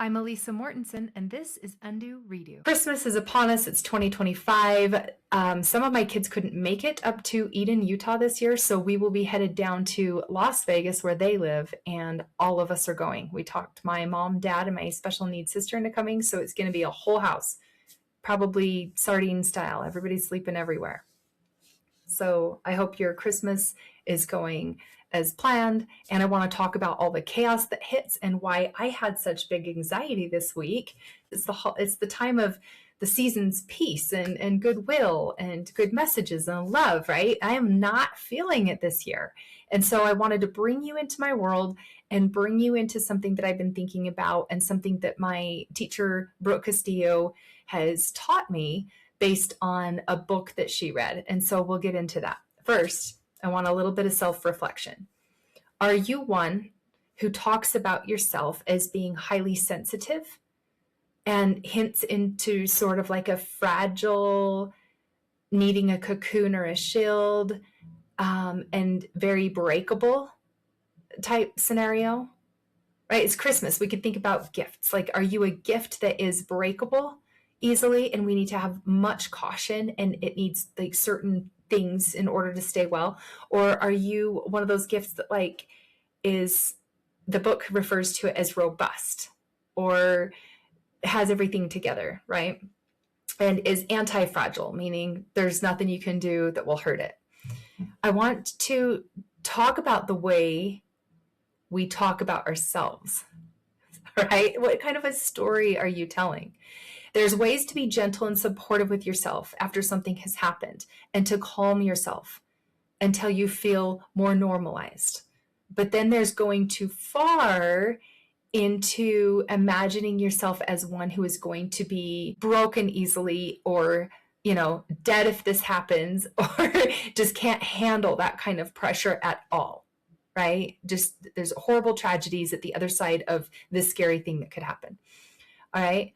I'm Elisa Mortensen, and this is Undo Redo. Christmas is upon us. It's 2025. Some of my kids couldn't make it up to Eden, Utah this year, so we will be headed down to Las Vegas where they live, and all of us are going. We talked my mom, dad, and my special needs sister into coming, so it's going to be a whole house, probably sardine style. Everybody's sleeping everywhere. So I hope your Christmas is going as planned. And I want to talk about all the chaos that hits and why I had such big anxiety this week. It's the time of the season's peace and goodwill and good messages and love, right? I am not feeling it this year. And so I wanted to bring you into my world and bring you into something that I've been thinking about and something that my teacher, Brooke Castillo, has taught me based on a book that she read. And so we'll get into that. First, I want a little bit of self-reflection. Are you one who talks about yourself as being highly sensitive and hints into sort of like a fragile, needing a cocoon or a shield, and very breakable type scenario? Right? It's Christmas. We could think about gifts. Like, are you a gift that is breakable easily and we need to have much caution and it needs like certain things in order to stay well? Or are you one of those gifts that like is, the book refers to it as robust or has everything together, right? And is anti-fragile, meaning there's nothing you can do that will hurt it. I want to talk about the way we talk about ourselves, right? What kind of a story are you telling? There's ways to be gentle and supportive with yourself after something has happened and to calm yourself until you feel more normalized. But then there's going too far into imagining yourself as one who is going to be broken easily or, dead if this happens, or just can't handle that kind of pressure at all, right? Just there's horrible tragedies at the other side of this scary thing that could happen. All right.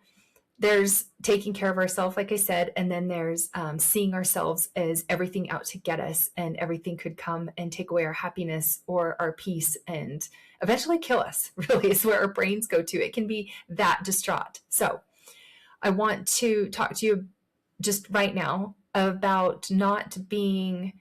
There's taking care of ourselves, like I said, and then there's seeing ourselves as everything out to get us, and everything could come and take away our happiness or our peace and eventually kill us, really, is where our brains go to. It can be that distraught. So I want to talk to you just right now about not being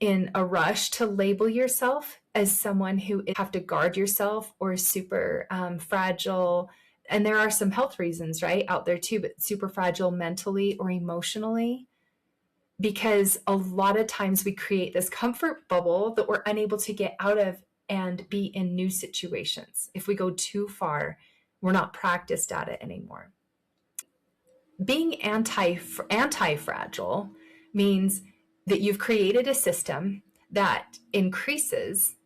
in a rush to label yourself as someone who have to guard yourself or super fragile. And there are some health reasons, right, out there too, but super fragile mentally or emotionally, because a lot of times we create this comfort bubble that we're unable to get out of and be in new situations. If we go too far, we're not practiced at it anymore. Being anti-fragile means that you've created a system that increases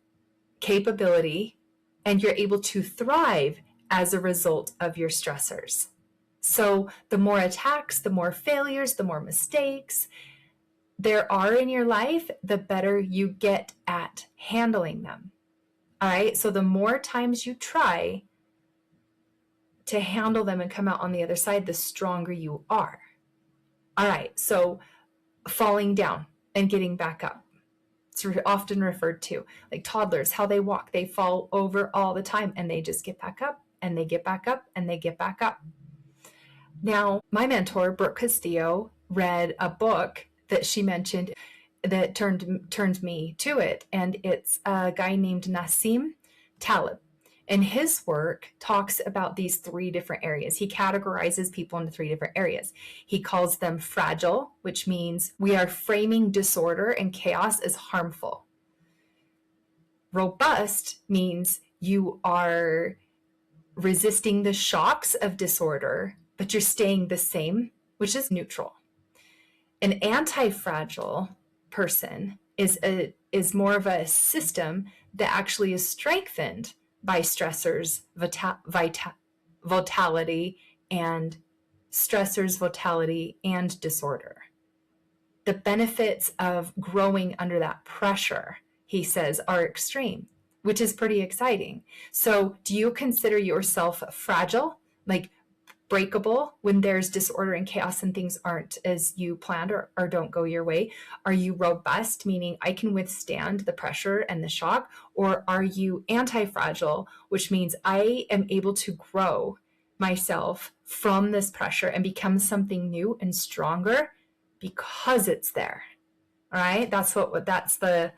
capability and you're able to thrive as a result of your stressors. So the more attacks, the more failures, the more mistakes there are in your life, the better you get at handling them. All right. So the more times you try to handle them and come out on the other side, the stronger you are. All right. So falling down and getting back up. It's often referred to like toddlers, how they walk, they fall over all the time and they just get back up and they get back up and they get back up. Now, my mentor, Brooke Castillo, read a book that she mentioned that turned me to it. And it's a guy named Nassim Taleb. And his work talks about these three different areas. He categorizes people into three different areas. He calls them fragile, which means we are framing disorder and chaos as harmful. Robust means you are resisting the shocks of disorder, but you're staying the same, which is neutral. An anti-fragile person is more of a system that actually is strengthened by stressors, vitality, and disorder. The benefits of growing under that pressure, he says, are extreme, which is pretty exciting. So do you consider yourself fragile, like breakable when there's disorder and chaos and things aren't as you planned or don't go your way? Are you robust, meaning I can withstand the pressure and the shock? Or are you anti-fragile, which means I am able to grow myself from this pressure and become something new and stronger because it's there. All right. That's the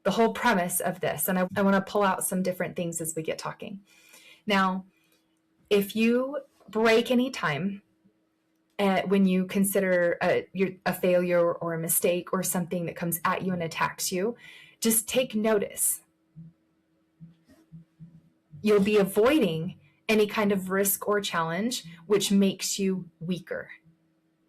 whole premise of this. And I want to pull out some different things as we get talking. Now, if you break any time when you consider a failure or a mistake or something that comes at you and attacks you, just take notice. You'll be avoiding any kind of risk or challenge, which makes you weaker.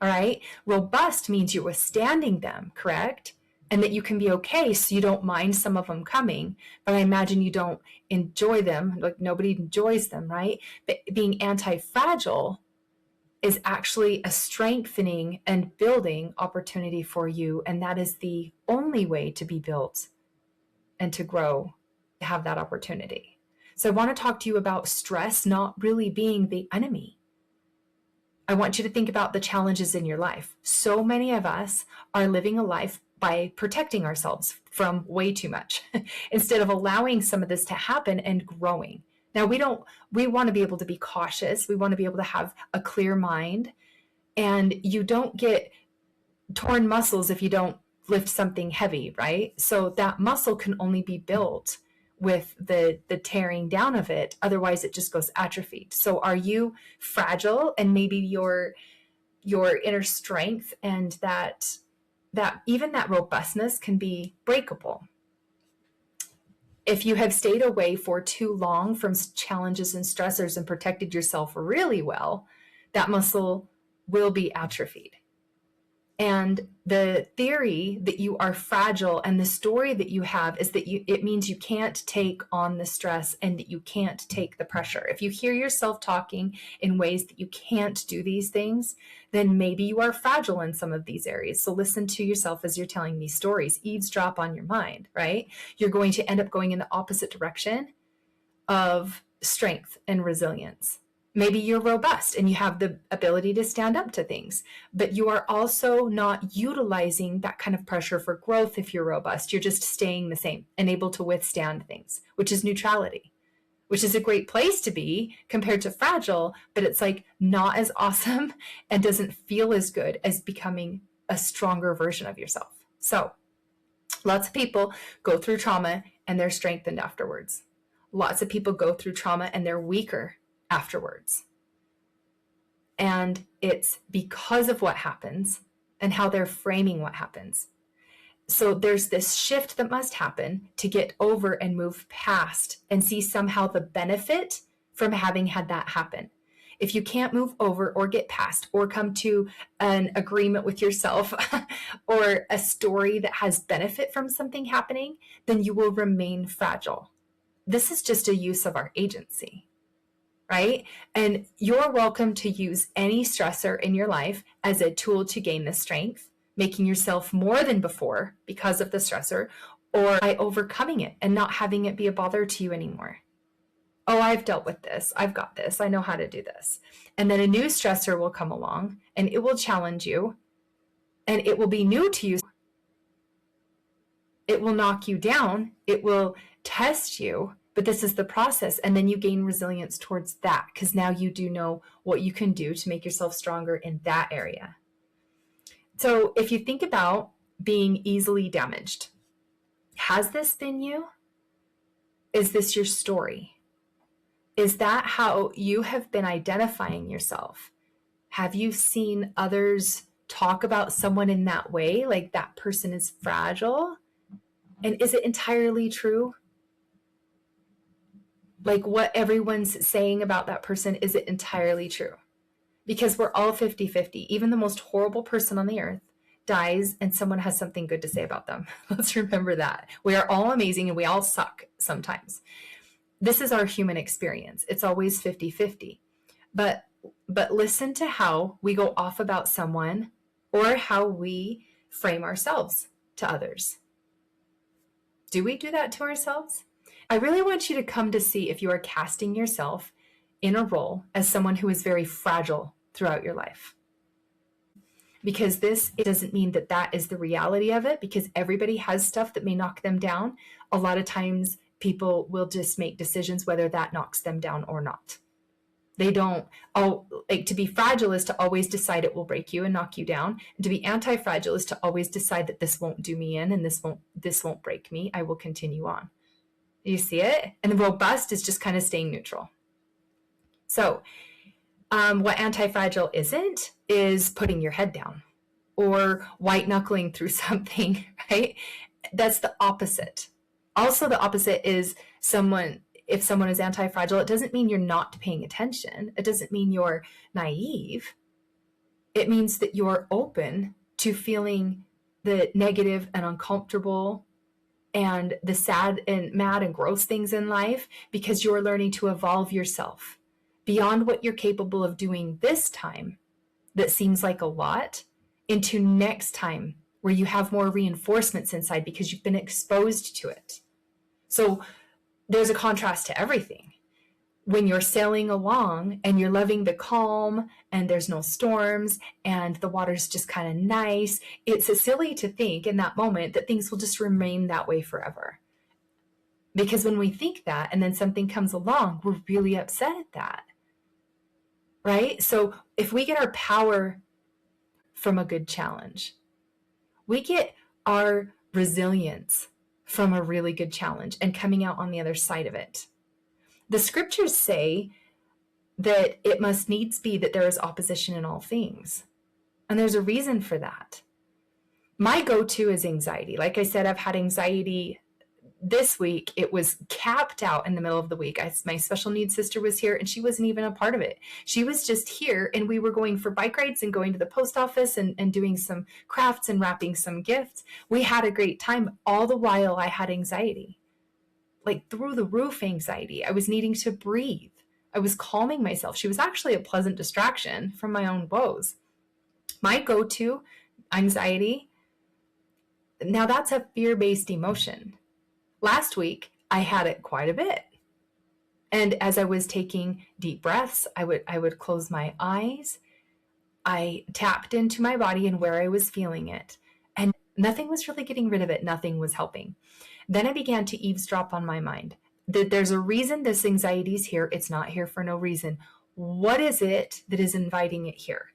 All right. Robust means you're withstanding them, correct? And that you can be okay, so you don't mind some of them coming. But I imagine you don't enjoy them. Like nobody enjoys them, right? But being anti-fragile is actually a strengthening and building opportunity for you. And that is the only way to be built and to grow, to have that opportunity. So I want to talk to you about stress not really being the enemy. I want you to think about the challenges in your life. So many of us are living a life by protecting ourselves from way too much instead of allowing some of this to happen and growing. Now, we want to be able to be cautious. We want to be able to have a clear mind. And you don't get torn muscles if you don't lift something heavy, right? So that muscle can only be built with the tearing down of it. Otherwise, it just goes atrophied. So are you fragile, and maybe your inner strength and that even that robustness can be breakable? If you have stayed away for too long from challenges and stressors and protected yourself really well, that muscle will be atrophied. And the theory that you are fragile and the story that you have is that it means you can't take on the stress and that you can't take the pressure. If you hear yourself talking in ways that you can't do these things, then maybe you are fragile in some of these areas. So listen to yourself as you're telling these stories. Eavesdrop on your mind, right? You're going to end up going in the opposite direction of strength and resilience. Maybe you're robust and you have the ability to stand up to things, but you are also not utilizing that kind of pressure for growth. If you're robust, you're just staying the same and able to withstand things, which is neutrality, which is a great place to be compared to fragile, but it's like not as awesome and doesn't feel as good as becoming a stronger version of yourself. So lots of people go through trauma and they're strengthened afterwards. Lots of people go through trauma and they're weaker afterwards. And it's because of what happens and how they're framing what happens. So there's this shift that must happen to get over and move past and see somehow the benefit from having had that happen. If you can't move over or get past or come to an agreement with yourself or a story that has benefit from something happening, then you will remain fragile. This is just a use of our agency, right? And you're welcome to use any stressor in your life as a tool to gain the strength, making yourself more than before because of the stressor, or by overcoming it and not having it be a bother to you anymore. Oh, I've dealt with this. I've got this. I know how to do this. And then a new stressor will come along and it will challenge you and it will be new to you. It will knock you down. It will test you, but this is the process. And then you gain resilience towards that because now you do know what you can do to make yourself stronger in that area. So if you think about being easily damaged, has this been you? Is this your story? Is that how you have been identifying yourself? Have you seen others talk about someone in that way, like that person is fragile? And is it entirely true? Like what everyone's saying about that person, is it entirely true? Because we're all 50-50. Even the most horrible person on the earth dies and someone has something good to say about them. Let's remember that. We are all amazing and we all suck sometimes. This is our human experience. It's always 50-50. But listen to how we go off about someone or how we frame ourselves to others. Do we do that to ourselves? I really want you to come to see if you are casting yourself in a role as someone who is very fragile throughout your life. Because it doesn't mean that that is the reality of it, because everybody has stuff that may knock them down. A lot of times people will just make decisions whether that knocks them down or not. They don't, like, to be fragile is to always decide it will break you and knock you down. And to be anti-fragile is to always decide that this won't do me in and this won't break me. I will continue on. You see it? And the robust is just kind of staying neutral. So what anti-fragile isn't is putting your head down or white knuckling through something, right? That's the opposite. Also, the opposite is if someone is anti-fragile, it doesn't mean you're not paying attention. It doesn't mean you're naive. It means that you're open to feeling the negative and uncomfortable and the sad and mad and gross things in life because you're learning to evolve yourself beyond what you're capable of doing this time that seems like a lot into next time where you have more reinforcements inside because you've been exposed to it. So there's a contrast to everything. When you're sailing along and you're loving the calm and there's no storms and the water's just kind of nice, it's silly to think in that moment that things will just remain that way forever. Because when we think that and then something comes along, we're really upset at that, right? So if we get our power from a good challenge, we get our resilience from a really good challenge and coming out on the other side of it. The scriptures say that it must needs be that there is opposition in all things. And there's a reason for that. My go-to is anxiety. Like I said, I've had anxiety this week. It was capped out in the middle of the week. My special needs sister was here and she wasn't even a part of it. She was just here and we were going for bike rides and going to the post office and doing some crafts and wrapping some gifts. We had a great time. All the while I had anxiety. Like through the roof anxiety. I was needing to breathe. I was calming myself. She was actually a pleasant distraction from my own woes. My go-to anxiety, now that's a fear-based emotion. Last week, I had it quite a bit. And as I was taking deep breaths, I would close my eyes. I tapped into my body and where I was feeling it. And nothing was really getting rid of it. Nothing was helping. Then I began to eavesdrop on my mind. That there's a reason this anxiety is here. It's not here for no reason. What is it that is inviting it here?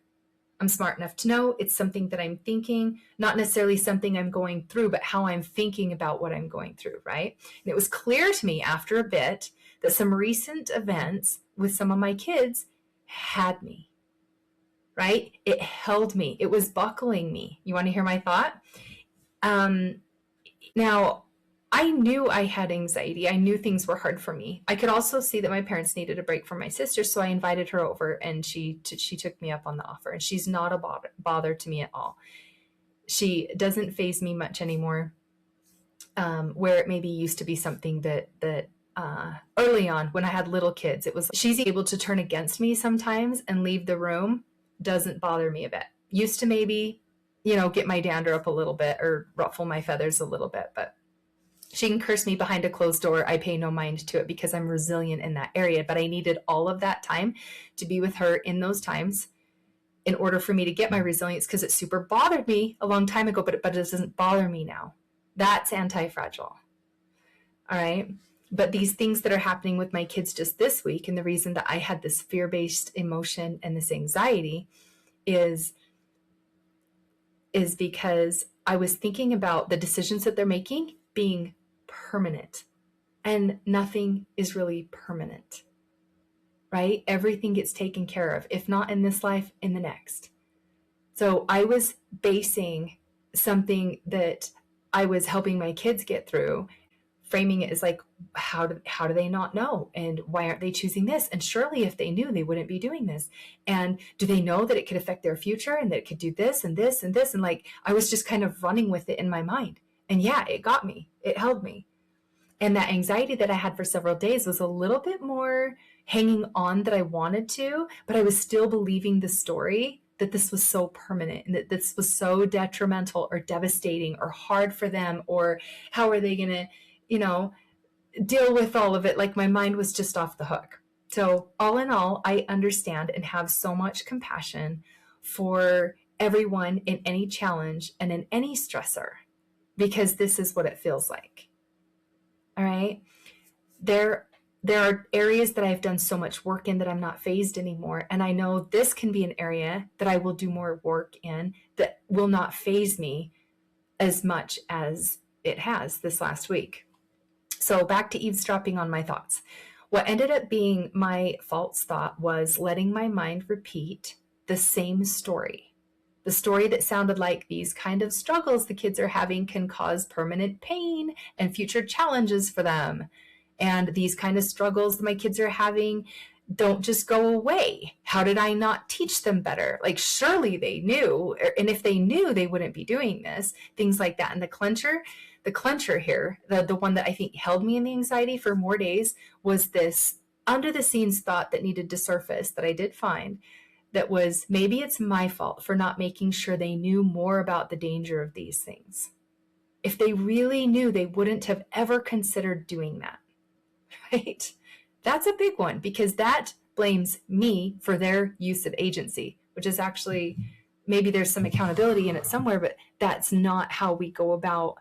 I'm smart enough to know it's something that I'm thinking, not necessarily something I'm going through, but how I'm thinking about what I'm going through, right? And it was clear to me after a bit that some recent events with some of my kids had me, right? It held me. It was buckling me. You want to hear my thought? Now, I knew I had anxiety. I knew things were hard for me. I could also see that my parents needed a break from my sister, so I invited her over and she took me up on the offer. And she's not a bother to me at all. She doesn't faze me much anymore, where it maybe used to be something that early on when I had little kids, it was she's able to turn against me sometimes and leave the room. Doesn't bother me a bit. Used to maybe, get my dander up a little bit or ruffle my feathers a little bit, but she can curse me behind a closed door. I pay no mind to it because I'm resilient in that area. But I needed all of that time to be with her in those times in order for me to get my resilience because it super bothered me a long time ago, but it doesn't bother me now. That's anti-fragile. All right. But these things that are happening with my kids just this week, and the reason that I had this fear-based emotion and this anxiety is because I was thinking about the decisions that they're making being permanent, and nothing is really permanent, right? Everything gets taken care of, if not in this life, in the next. So I was basing something that I was helping my kids get through, framing it as like, how do they not know? And why aren't they choosing this? And surely if they knew, they wouldn't be doing this. And do they know that it could affect their future and that it could do this and this and this? And like, I was just kind of running with it in my mind. And yeah, it got me. It held me. And that anxiety that I had for several days was a little bit more hanging on that I wanted to, but I was still believing the story that this was so permanent and that this was so detrimental or devastating or hard for them, or how are they going to, deal with all of it. Like my mind was just off the hook. So all in all, I understand and have so much compassion for everyone in any challenge and in any stressor, because this is what it feels like. All right. There there are areas that I've done so much work in that I'm not phased anymore. And I know this can be an area that I will do more work in that will not phase me as much as it has this last week. So back to eavesdropping on my thoughts. What ended up being my false thought was letting my mind repeat the same story. The story that sounded like these kind of struggles the kids are having can cause permanent pain and future challenges for them. And these kind of struggles my kids are having don't just go away. How did I not teach them better? Like, surely they knew. And if they knew, they wouldn't be doing this. Things like that. And the clencher here, the one that I think held me in the anxiety for more days, was this under the scenes thought that needed to surface that I did find, that was, maybe it's my fault for not making sure they knew more about the danger of these things. If they really knew, they wouldn't have ever considered doing that, right? That's a big one, because that blames me for their use of agency, which is actually, maybe there's some accountability in it somewhere, but that's not how we go about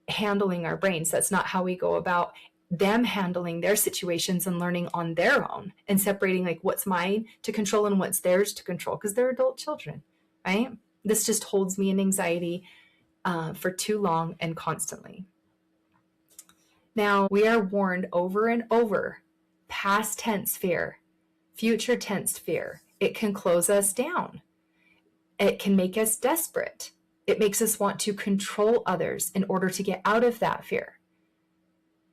handling our brains. That's not how we go about them handling their situations and learning on their own and separating like what's mine to control and what's theirs to control, because they're adult children, right? This just holds me in anxiety for too long and constantly. Now, we are warned over and over, past tense fear, future tense fear. It can close us down. It can make us desperate. It makes us want to control others in order to get out of that fear.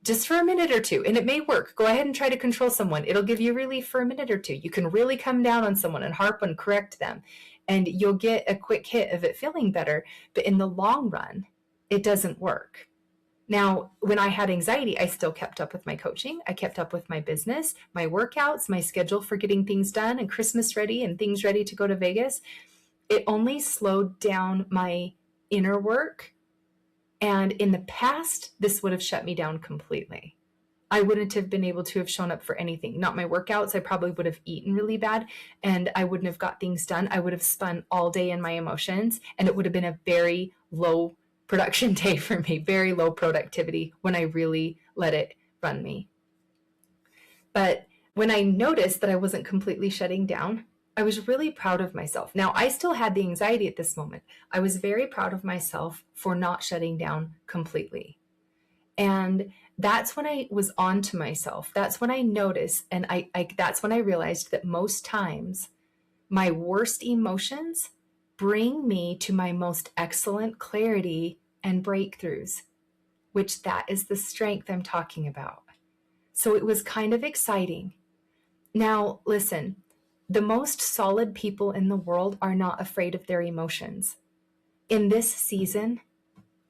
Just for a minute or two, and it may work. Go ahead and try to control someone. It'll give you relief for a minute or two. You can really come down on someone and harp and correct them, and you'll get a quick hit of it feeling better. But in the long run, it doesn't work. Now, when I had anxiety, I still kept up with my coaching. I kept up with my business, my workouts, my schedule for getting things done and Christmas ready and things ready to go to Vegas. It only slowed down my inner work. And in the past, this would have shut me down completely. I wouldn't have been able to have shown up for anything. Not my workouts. I probably would have eaten really bad and I wouldn't have got things done. I would have spun all day in my emotions, and it would have been a very low production day for me, very low productivity when I really let it run me. But when I noticed that I wasn't completely shutting down, I was really proud of myself. Now, I still had the anxiety at this moment. I was very proud of myself for not shutting down completely. And that's when I was on to myself. That's when I noticed, and that's when I realized that most times my worst emotions bring me to my most excellent clarity and breakthroughs, which that is the strength I'm talking about. So it was kind of exciting. Now, listen, the most solid people in the world are not afraid of their emotions. In this season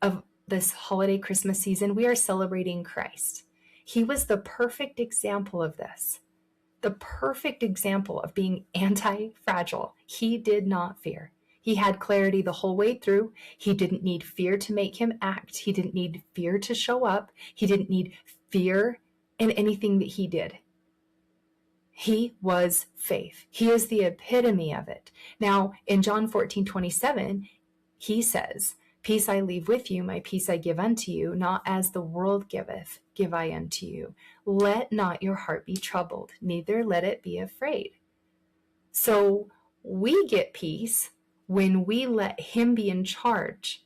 of this holiday Christmas season, we are celebrating Christ. He was the perfect example of this, the perfect example of being anti-fragile. He did not fear. He had clarity the whole way through. He didn't need fear to make him act. He didn't need fear to show up. He didn't need fear in anything that he did. He was faith. He is the epitome of it. Now, in John 14:27, he says, "Peace I leave with you, my peace I give unto you, not as the world giveth, give I unto you. Let not your heart be troubled, neither let it be afraid." So we get peace when we let him be in charge.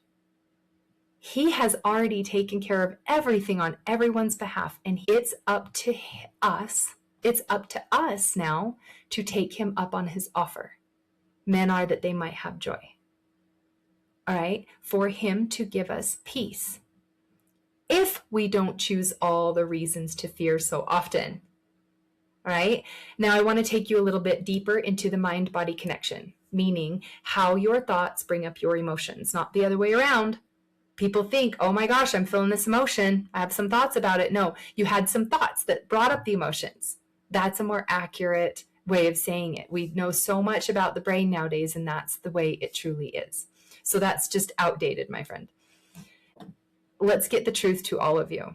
He has already taken care of everything on everyone's behalf, and it's up to us. It's up to us now to take him up on his offer. Men are that they might have joy. All right, for him to give us peace. If we don't choose all the reasons to fear so often. All right, now I want to take you a little bit deeper into the mind-body connection, meaning how your thoughts bring up your emotions, not the other way around. People think, oh my gosh, I'm feeling this emotion. I have some thoughts about it. No, you had some thoughts that brought up the emotions. That's a more accurate way of saying it. We know so much about the brain nowadays, and that's the way it truly is. So that's just outdated, my friend. Let's get the truth to all of you.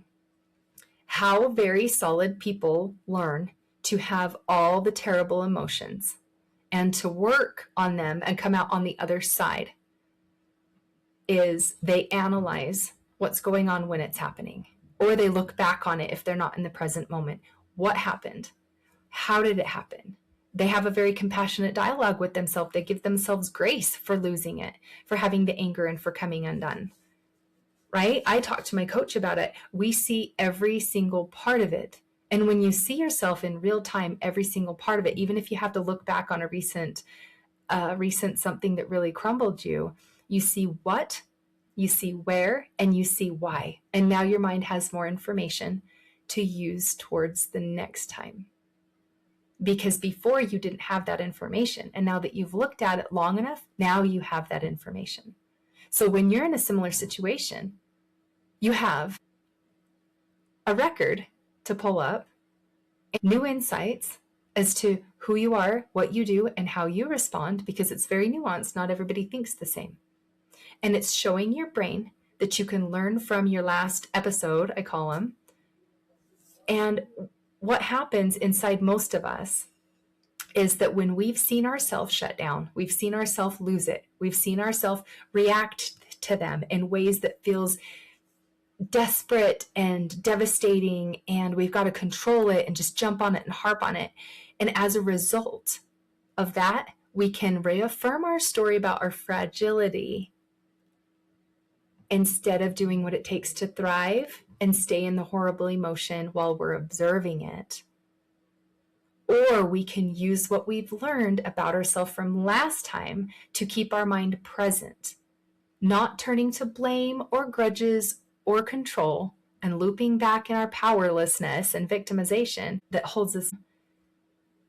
How very solid people learn to have all the terrible emotions and to work on them and come out on the other side is they analyze what's going on when it's happening, or they look back on it if they're not in the present moment. What happened? How did it happen? They have a very compassionate dialogue with themselves. They give themselves grace for losing it, for having the anger, and for coming undone. Right? I talked to my coach about it. We see every single part of it. And when you see yourself in real time, every single part of it, even if you have to look back on a recent something that really crumbled you, you see what, you see where, and you see why. And now your mind has more information to use towards the next time. Because before you didn't have that information. And now that you've looked at it long enough, now you have that information. So when you're in a similar situation, you have a record to pull up, new insights as to who you are, what you do, and how you respond, because it's very nuanced. Not everybody thinks the same. And it's showing your brain that you can learn from your last episode, I call them. And what happens inside most of us is that when we've seen ourselves shut down, we've seen ourselves lose it, we've seen ourselves react to them in ways that feels desperate and devastating, and we've got to control it and just jump on it and harp on it. And as a result of that, we can reaffirm our story about our fragility instead of doing what it takes to thrive and stay in the horrible emotion while we're observing it. Or we can use what we've learned about ourselves from last time to keep our mind present, not turning to blame or grudges or control and looping back in our powerlessness and victimization that holds us,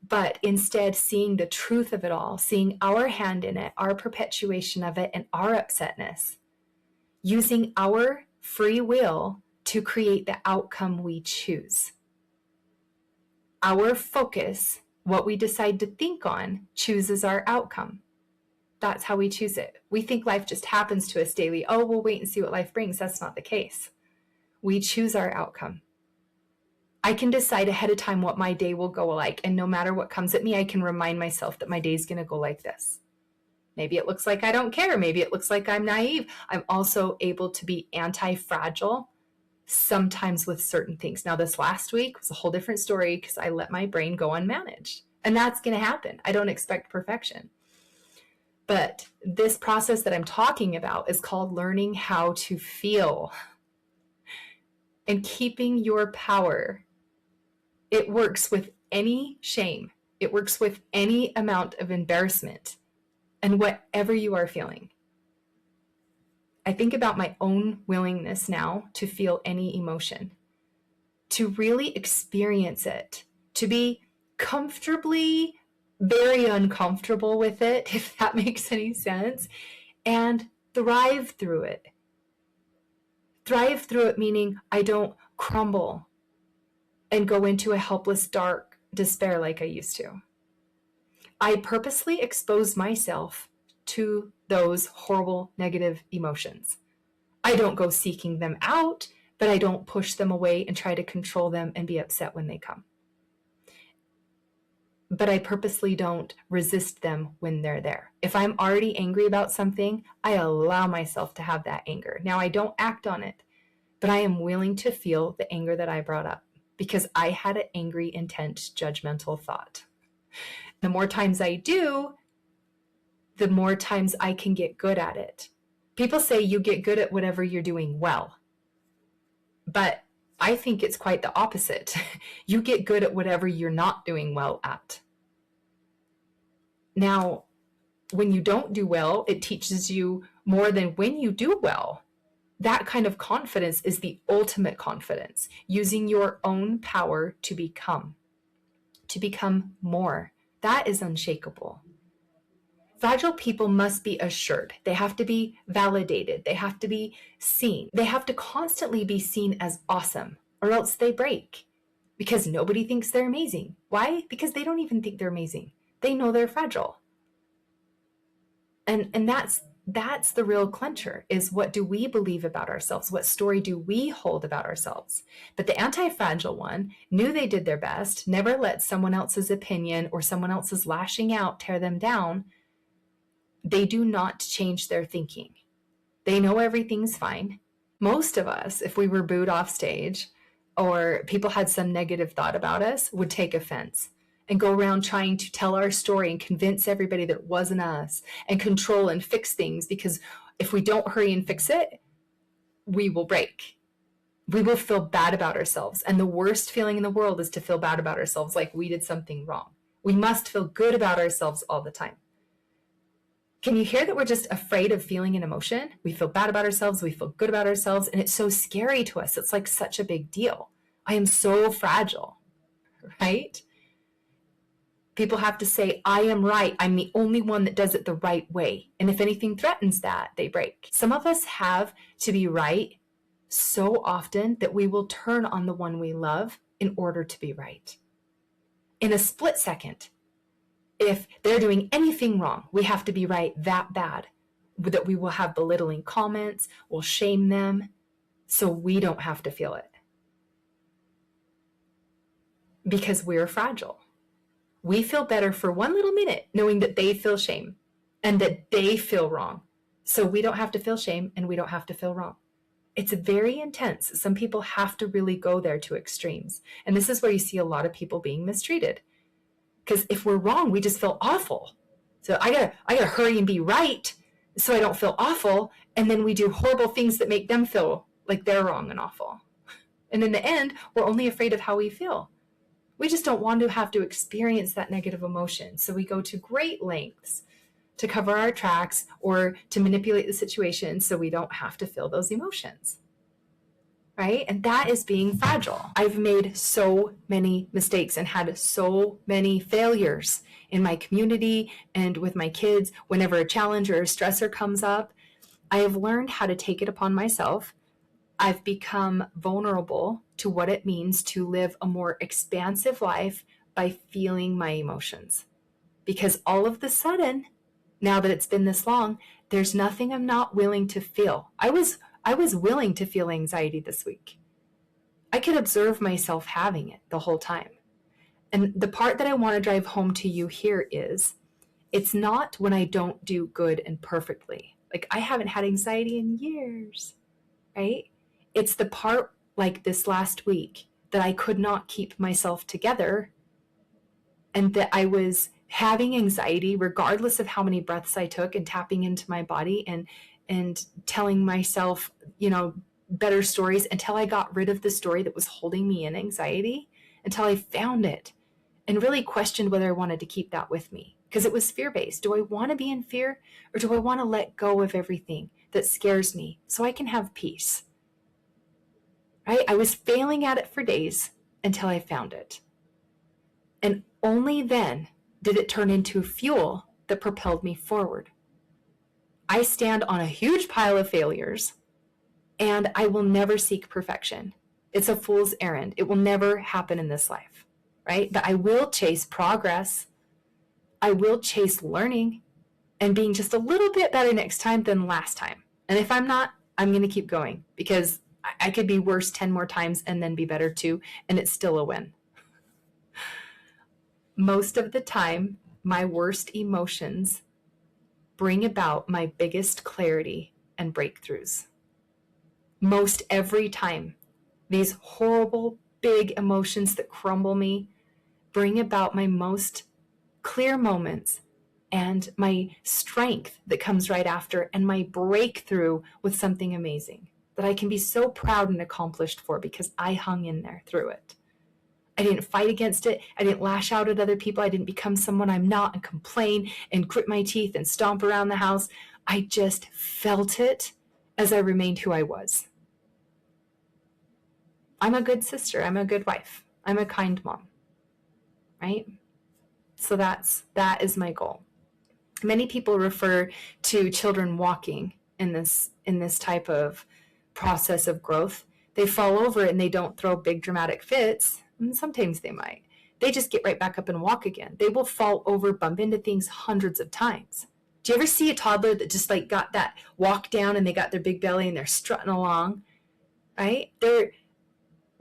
but instead seeing the truth of it all, seeing our hand in it, our perpetuation of it, and our upsetness, using our free will to create the outcome we choose. Our focus, what we decide to think on, chooses our outcome. That's how we choose it. We think life just happens to us daily. Oh, we'll wait and see what life brings. That's not the case. We choose our outcome. I can decide ahead of time what my day will go like, and no matter what comes at me, I can remind myself that my day is going to go like this. Maybe it looks like I don't care. Maybe it looks like I'm naive. I'm also able to be anti-fragile sometimes with certain things. Now, this last week was a whole different story because I let my brain go unmanaged, and that's going to happen. I don't expect perfection. But this process that I'm talking about is called learning how to feel and keeping your power. It works with any shame. It works with any amount of embarrassment and whatever you are feeling. I think about my own willingness now to feel any emotion, to really experience it, to be comfortably very uncomfortable with it, if that makes any sense, and thrive through it. Thrive through it meaning I don't crumble and go into a helpless, dark despair like I used to. I purposely expose myself to those horrible negative emotions. I don't go seeking them out, but I don't push them away and try to control them and be upset when they come. But I purposely don't resist them when they're there. If I'm already angry about something, I allow myself to have that anger. Now, I don't act on it, but I am willing to feel the anger that I brought up because I had an angry, intense, judgmental thought. The more times I do, the more times I can get good at it. People say you get good at whatever you're doing well, but I think it's quite the opposite. You get good at whatever you're not doing well at. Now, when you don't do well, it teaches you more than when you do well. That kind of confidence is the ultimate confidence, using your own power to become more. That is unshakable. Fragile people must be assured. They have to be validated. They have to be seen. They have to constantly be seen as awesome, or else they break because nobody thinks they're amazing. Why? Because they don't even think they're amazing. They know they're fragile. And that's the real clincher, is what do we believe about ourselves? What story do we hold about ourselves? But the anti-fragile one knew they did their best, never let someone else's opinion or someone else's lashing out tear them down. They do not change their thinking. They know everything's fine. Most of us, if we were booed off stage or people had some negative thought about us, would take offense and go around trying to tell our story and convince everybody that it wasn't us and control and fix things, because if we don't hurry and fix it, we will break. We will feel bad about ourselves. And the worst feeling in the world is to feel bad about ourselves, like we did something wrong. We must feel good about ourselves all the time. Can you hear that we're just afraid of feeling an emotion? We feel bad about ourselves, we feel good about ourselves, and it's so scary to us. It's like such a big deal. I am so fragile, right? People have to say, I am right. I'm the only one that does it the right way. And if anything threatens that, they break. Some of us have to be right so often that we will turn on the one we love in order to be right. In a split second, if they're doing anything wrong, we have to be right that bad that we will have belittling comments, we'll shame them, so we don't have to feel it. Because we're fragile. We feel better for one little minute knowing that they feel shame and that they feel wrong. So we don't have to feel shame and we don't have to feel wrong. It's very intense. Some people have to really go there to extremes. And this is where you see a lot of people being mistreated. Because if we're wrong, we just feel awful. So I gotta hurry and be right so I don't feel awful. And then we do horrible things that make them feel like they're wrong and awful. And in the end, we're only afraid of how we feel. We just don't want to have to experience that negative emotion. So we go to great lengths to cover our tracks or to manipulate the situation so we don't have to feel those emotions. Right? And that is being fragile. I've made so many mistakes and had so many failures in my community and with my kids. Whenever a challenge or a stressor comes up, I have learned how to take it upon myself. I've become vulnerable to what it means to live a more expansive life by feeling my emotions. Because all of the sudden, now that it's been this long, there's nothing I'm not willing to feel. I was willing to feel anxiety this week. I could observe myself having it the whole time. And the part that I want to drive home to you here is, it's not when I don't do good and perfectly. Like, I haven't had anxiety in years, right? It's the part like this last week that I could not keep myself together and that I was having anxiety regardless of how many breaths I took and tapping into my body and telling myself, better stories until I got rid of the story that was holding me in anxiety, until I found it and really questioned whether I wanted to keep that with me. Because it was fear-based. Do I want to be in fear, or do I want to let go of everything that scares me so I can have peace? Right? I was failing at it for days until I found it. And only then did it turn into fuel that propelled me forward. I stand on a huge pile of failures, and I will never seek perfection. It's a fool's errand. It will never happen in this life, right? But I will chase progress. I will chase learning and being just a little bit better next time than last time. And if I'm not, I'm going to keep going, because I could be worse 10 more times and then be better too, and it's still a win. Most of the time, my worst emotions bring about my biggest clarity and breakthroughs. Most every time, these horrible, big emotions that crumble me bring about my most clear moments and my strength that comes right after, and my breakthrough with something amazing that I can be so proud and accomplished for because I hung in there through it. I didn't fight against it. I didn't lash out at other people. I didn't become someone I'm not and complain and grit my teeth and stomp around the house. I just felt it as I remained who I was. I'm a good sister. I'm a good wife. I'm a kind mom, right? So that is my goal. Many people refer to children walking in this type of process of growth. They fall over and they don't throw big dramatic fits. And sometimes they might. They just get right back up and walk again. They will fall over, bump into things hundreds of times. Do you ever see a toddler that just like got that walk down and they got their big belly and they're strutting along, right?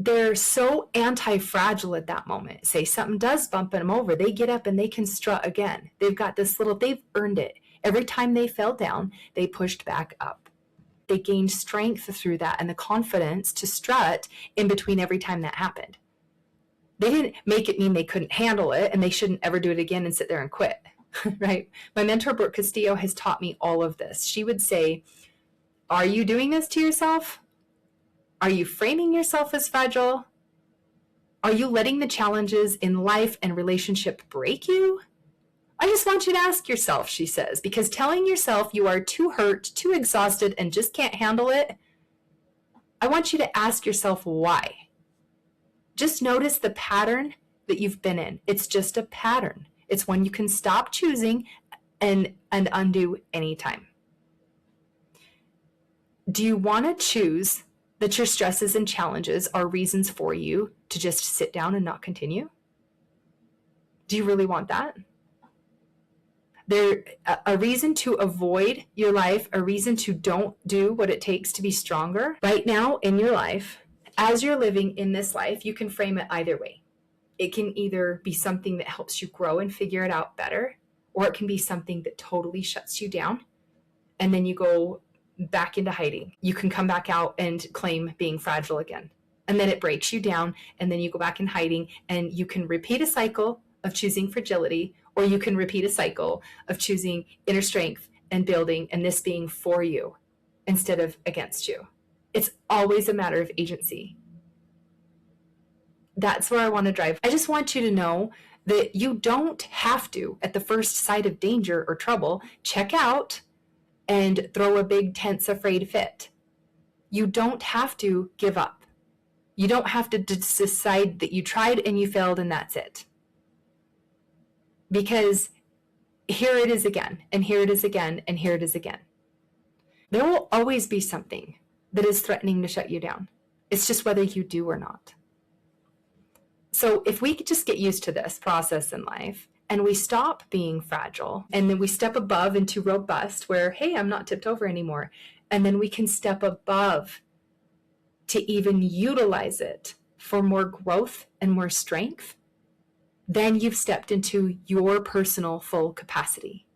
They're so anti-fragile at that moment. Say something does bump them over, they get up and they can strut again. They've earned it. Every time they fell down, they pushed back up. they gained strength through that and the confidence to strut in between every time that happened. They didn't make it mean they couldn't handle it and they shouldn't ever do it again and sit there and quit, right? My mentor, Brooke Castillo, has taught me all of this. She would say, are you doing this to yourself? Are you framing yourself as fragile? Are you letting the challenges in life and relationship break you? I just want you to ask yourself, she says, because telling yourself you are too hurt, too exhausted, and just can't handle it, I want you to ask yourself why. Just notice the pattern that you've been in. It's just a pattern. It's one you can stop choosing and undo anytime. Do you want to choose that your stresses and challenges are reasons for you to just sit down and not continue? Do you really want that? A reason to avoid your life, a reason to don't do what it takes to be stronger. Right now in your life, as you're living in this life, you can frame it either way. It can either be something that helps you grow and figure it out better, or it can be something that totally shuts you down, and then you go back into hiding. You can come back out and claim being fragile again, and then it breaks you down, and then you go back in hiding, and you can repeat a cycle of choosing fragility, or you can repeat a cycle of choosing inner strength and building, and this being for you instead of against you. It's always a matter of agency. That's where I want to drive. I just want you to know that you don't have to, at the first sight of danger or trouble, check out and throw a big tense afraid fit. You don't have to give up. You don't have to decide that you tried and you failed and that's it. Because here it is again, and here it is again, and here it is again. There will always be something that is threatening to shut you down. It's just whether you do or not. So if we could just get used to this process in life and we stop being fragile and then we step above into robust where, hey, I'm not tipped over anymore. And then we can step above to even utilize it for more growth and more strength. Then you've stepped into your personal full capacity.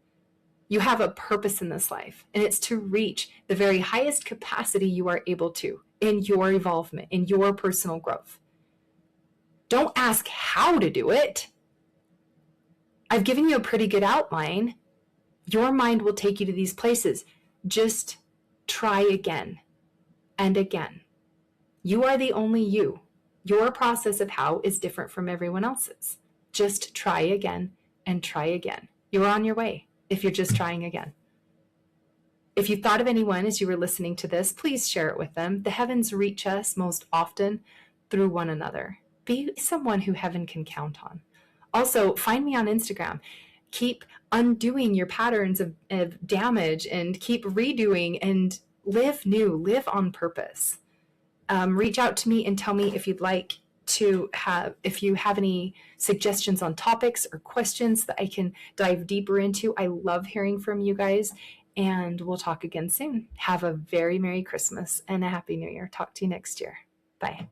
You have a purpose in this life, and it's to reach the very highest capacity you are able to in your evolvement, in your personal growth. Don't ask how to do it. I've given you a pretty good outline. Your mind will take you to these places. Just try again and again. You are the only you. Your process of how is different from everyone else's. Just try again and try again. You're on your way if you're just trying again. If you thought of anyone as you were listening to this, please share it with them. The heavens reach us most often through one another. Be someone who heaven can count on. Also, find me on Instagram. Keep undoing your patterns of damage and keep redoing and live new, live on purpose. Reach out to me and tell me if you'd like to have, if you have any suggestions on topics or questions that I can dive deeper into. I love hearing from you guys, and we'll talk again soon. Have a very Merry Christmas and a Happy New Year. Talk to you next year. Bye.